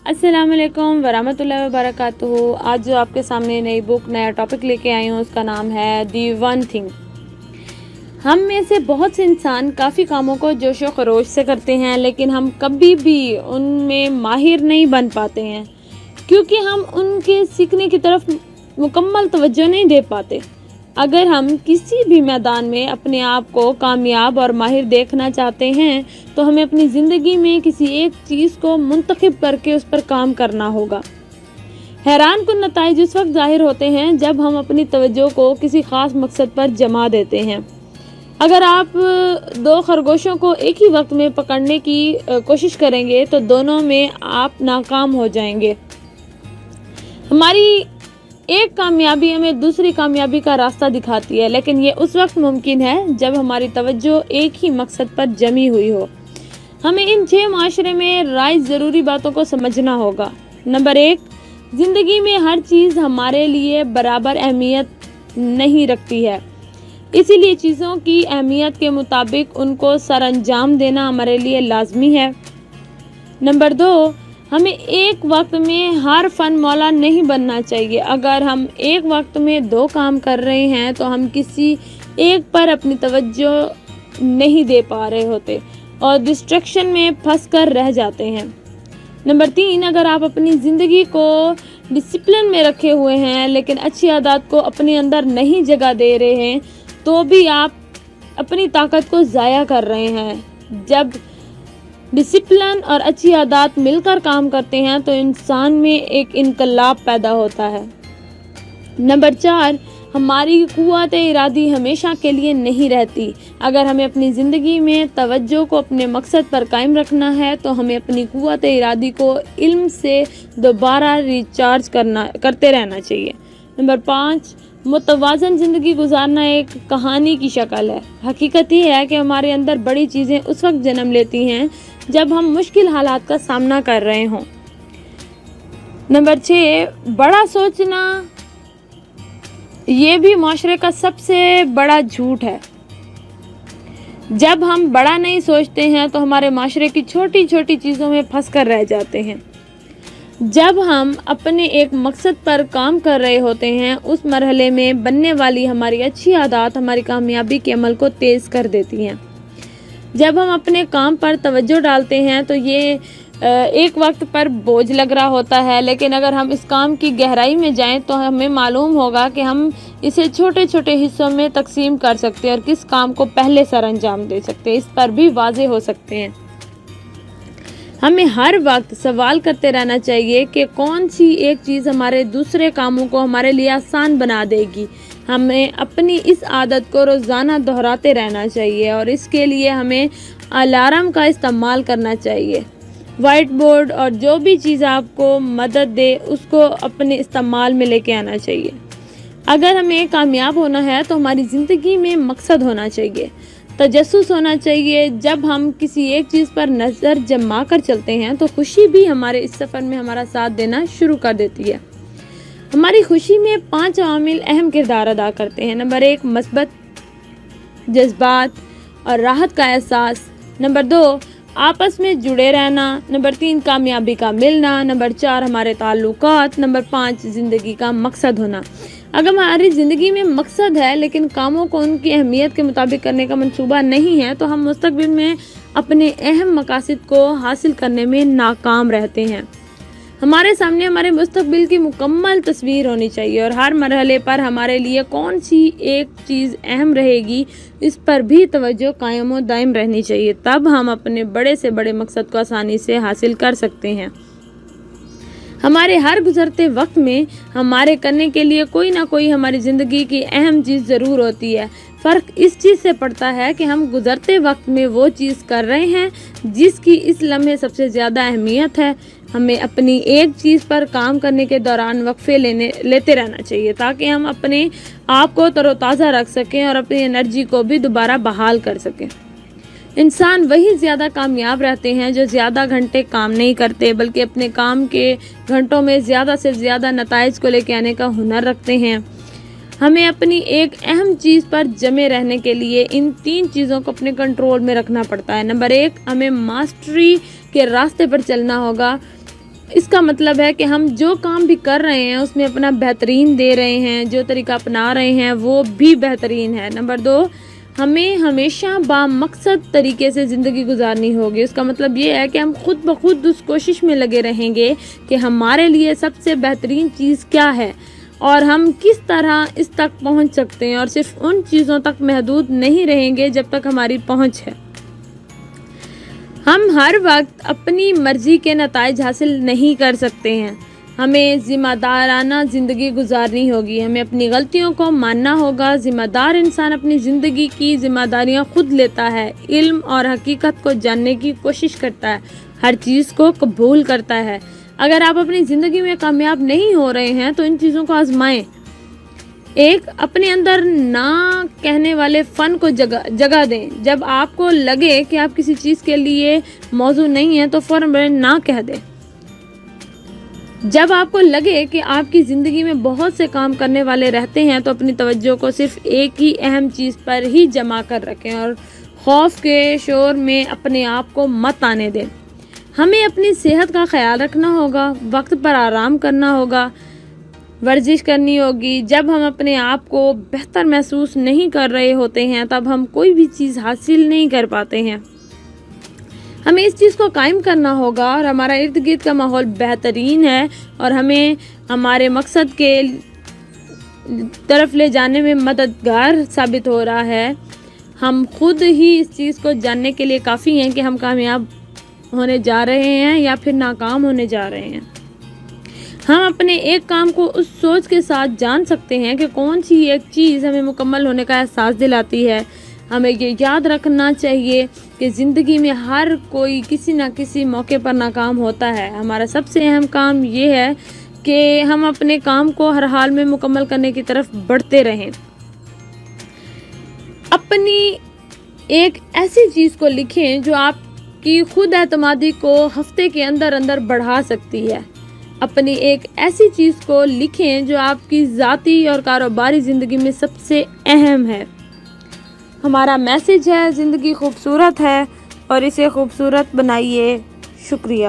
अस्सलाम वालेकुम वरहमतुल्लाहि वबरकातुहू। आज जो आपके सामने नई बुक नया टॉपिक लेके आई हूँ उसका नाम है दी वन थिंग। हम में से बहुत से इंसान काफ़ी कामों को जोशो खरोश से करते हैं, लेकिन हम कभी भी उनमें माहिर नहीं बन पाते हैं क्योंकि हम उनके सीखने की तरफ मुकम्मल तवज्जो नहीं दे पाते। अगर हम किसी भी मैदान में अपने आप को कामयाब और माहिर देखना चाहते हैं तो हमें अपनी ज़िंदगी में किसी एक चीज़ को मुंतखब करके उस पर काम करना होगा। हैरान कुन नताइज उस वक्त ज़ाहिर होते हैं जब हम अपनी तवज्जो को किसी ख़ास मकसद पर जमा देते हैं। अगर आप दो खरगोशों को एक ही वक्त में पकड़ने की कोशिश करेंगे तो दोनों में आप नाकाम हो जाएंगे। हमारी एक कामयाबी हमें दूसरी कामयाबी का रास्ता दिखाती है, लेकिन ये उस वक्त मुमकिन है जब हमारी तवज्जो एक ही मकसद पर जमी हुई हो। हमें इन 6 माशरे में राइज ज़रूरी बातों को समझना होगा। नंबर 1, ज़िंदगी में हर चीज़ हमारे लिए बराबर अहमियत नहीं रखती है, इसीलिए चीज़ों की अहमियत के मुताबिक उनको सरअंजाम देना हमारे लिए लाजमी है। नंबर 2, हमें एक वक्त में हर फन मौला नहीं बनना चाहिए। अगर हम एक वक्त में 2 काम कर रहे हैं तो हम किसी एक पर अपनी तवज्जो नहीं दे पा रहे होते और डिस्ट्रैक्शन में फंस कर रह जाते हैं। नंबर 3, अगर आप अपनी ज़िंदगी को डिसिप्लिन में रखे हुए हैं लेकिन अच्छी आदत को अपने अंदर नहीं जगह दे रहे हैं तो भी आप अपनी ताकत को ज़ाया कर रहे हैं। जब डिसिप्लिन और अच्छी आदत मिलकर काम करते हैं तो इंसान में एक इनकलाब पैदा होता है। नंबर 4, हमारी कुव्वत इरादी हमेशा के लिए नहीं रहती। अगर हमें अपनी ज़िंदगी में तवज्जो को अपने मकसद पर कायम रखना है तो हमें अपनी कुव्वत इरादी को इल्म से दोबारा रिचार्ज करते रहना चाहिए। नंबर 5, मुतवाज़न ज़िंदगी गुजारना एक कहानी की शक्ल है। हकीकत ये है कि हमारे अंदर बड़ी चीज़ें उस वक्त जन्म लेती हैं जब हम मुश्किल हालात का सामना कर रहे हों। नंबर 6, बड़ा सोचना ये भी माशरे का सबसे बड़ा झूठ है। जब हम बड़ा नहीं सोचते हैं तो हमारे माशरे की छोटी छोटी चीज़ों में फंस कर रह जाते हैं। जब हम अपने एक मकसद पर काम कर रहे होते हैं उस मरहले में बनने वाली हमारी अच्छी आदत हमारी कामयाबी के अमल को तेज़ कर देती हैं। जब हम अपने काम पर तवज्जो डालते हैं तो ये एक वक्त पर बोझ लग रहा होता है, लेकिन अगर हम इस काम की गहराई में जाएं तो हमें मालूम होगा कि हम इसे छोटे छोटे हिस्सों में तकसीम कर सकते हैं और किस काम को पहले सर अंजाम दे सकते हैं, इस पर भी वाज़े हो सकते हैं। हमें हर वक्त सवाल करते रहना चाहिए कि कौन सी एक चीज़ हमारे दूसरे कामों को हमारे लिए आसान बना देगी। हमें अपनी इस आदत को रोज़ाना दोहराते रहना चाहिए और इसके लिए हमें अलार्म का इस्तेमाल करना चाहिए। वाइट बोर्ड और जो भी चीज़ आपको मदद दे उसको अपने इस्तेमाल में लेके आना चाहिए। अगर हमें कामयाब होना है तो हमारी ज़िंदगी में मकसद होना चाहिए, तजस्सुस होना चाहिए। जब हम किसी एक चीज़ पर नज़र जमा कर चलते हैं तो खुशी भी हमारे इस सफ़र में हमारा साथ देना शुरू कर देती है। हमारी खुशी में 5 अवामिल अहम किरदार अदा करते हैं। नंबर 1, मस्बत जज्बात और राहत का एहसास। नंबर 2, आपस में जुड़े रहना। नंबर 3, कामयाबी का मिलना। नंबर 4, हमारे ताल्लुकात। नंबर 5, ज़िंदगी का मकसद होना। अगर हमारी ज़िंदगी में मकसद है लेकिन कामों को उनकी अहमियत के मुताबिक करने का मंसूबा नहीं है तो हम मुस्तकबिल में अपने अहम मकासद को हासिल करने में नाकाम रहते हैं। हमारे सामने हमारे मुस्तकबिल की मुकम्मल तस्वीर होनी चाहिए और हर मरहले पर हमारे लिए कौन सी एक चीज़ अहम रहेगी इस पर भी तवज्जो कायम व दायम रहनी चाहिए। तब हम अपने बड़े से बड़े मकसद को आसानी से हासिल कर सकते हैं। हमारे हर गुजरते वक्त में हमारे करने के लिए कोई ना कोई हमारी ज़िंदगी की अहम चीज़ ज़रूर होती है। फ़र्क इस चीज़ से पड़ता है कि हम गुजरते वक्त में वो चीज़ कर रहे हैं जिसकी इस लम्हे सबसे ज़्यादा अहमियत है। हमें अपनी एक चीज़ पर काम करने के दौरान वक्फे लेते रहना चाहिए ताकि हम अपने आप को तरोताज़ा रख सकें और अपनी एनर्जी को भी दोबारा बहाल कर सकें। इंसान वही ज़्यादा कामयाब रहते हैं जो ज़्यादा घंटे काम नहीं करते बल्कि अपने काम के घंटों में ज़्यादा से ज़्यादा नताइज को लेकर आने का हुनर रखते हैं। हमें अपनी एक अहम चीज़ पर जमे रहने के लिए इन 3 चीज़ों को अपने कंट्रोल में रखना पड़ता है। नंबर 1, हमें मास्टरी के रास्ते पर चलना होगा। اس کا مطلب ہے کہ ہم جو کام بھی کر رہے ہیں اس میں اپنا بہترین دے رہے ہیں، جو طریقہ اپنا رہے ہیں وہ بھی بہترین ہے۔ نمبر 2، ہمیں ہمیشہ بامقصد طریقے سے زندگی گزارنی ہوگی۔ اس کا مطلب یہ ہے کہ ہم خود بخود اس کوشش میں لگے رہیں گے کہ ہمارے لیے سب سے بہترین چیز کیا ہے اور ہم کس طرح اس تک پہنچ سکتے ہیں، اور صرف ان چیزوں تک محدود نہیں رہیں گے جب تک ہماری پہنچ ہے۔ ہم ہر وقت اپنی مرضی کے نتائج حاصل نہیں کر سکتے ہیں۔ ہمیں ذمہ دارانہ زندگی گزارنی ہوگی، ہمیں اپنی غلطیوں کو ماننا ہوگا۔ ذمہ دار انسان اپنی زندگی کی ذمہ داریاں خود لیتا ہے، علم اور حقیقت کو جاننے کی کوشش کرتا ہے، ہر چیز کو قبول کرتا ہے۔ اگر آپ اپنی زندگی میں کامیاب نہیں ہو رہے ہیں تو ان چیزوں کو آزمائیں۔ ایک اپنے اندر نہ کہنے والے فن کو جگہ دیں۔ جب آپ کو لگے کہ آپ کسی چیز کے لیے موزوں نہیں ہیں تو فوراً نہ کہہ دیں۔ جب آپ کو لگے کہ آپ کی زندگی میں بہت سے کام کرنے والے رہتے ہیں تو اپنی توجہ کو صرف ایک ہی اہم چیز پر ہی جمع کر رکھیں اور خوف کے شور میں اپنے آپ کو مت آنے دیں۔ ہمیں اپنی صحت کا خیال رکھنا ہوگا، وقت پر آرام کرنا ہوگا، ورزش کرنی ہوگی۔ جب ہم اپنے آپ کو بہتر محسوس نہیں کر رہے ہوتے ہیں تب ہم کوئی بھی چیز حاصل نہیں کر پاتے ہیں۔ ہمیں اس چیز کو قائم کرنا ہوگا اور ہمارا ارد گرد کا ماحول بہترین ہے اور ہمیں ہمارے مقصد کے طرف لے جانے میں مددگار ثابت ہو رہا ہے۔ ہم خود ہی اس چیز کو جاننے کے لیے کافی ہیں کہ ہم کامیاب ہونے جا رہے ہیں یا پھر ناکام ہونے جا رہے ہیں۔ ہم اپنے ایک کام کو اس سوچ کے ساتھ جان سکتے ہیں کہ کون سی ایک چیز ہمیں مکمل ہونے کا احساس دلاتی ہے۔ ہمیں یہ یاد رکھنا چاہیے کہ زندگی میں ہر کوئی کسی نہ کسی موقع پر ناکام ہوتا ہے۔ ہمارا سب سے اہم کام یہ ہے کہ ہم اپنے کام کو ہر حال میں مکمل کرنے کی طرف بڑھتے رہیں۔ اپنی ایک ایسی چیز کو لکھیں جو آپ کی خود اعتمادی کو ہفتے کے اندر بڑھا سکتی ہے۔ اپنی ایک ایسی چیز کو لکھیں جو آپ کی ذاتی اور کاروباری زندگی میں سب سے اہم ہے۔ ہمارا میسج ہے، زندگی خوبصورت ہے اور اسے خوبصورت بنائیے۔ شکریہ۔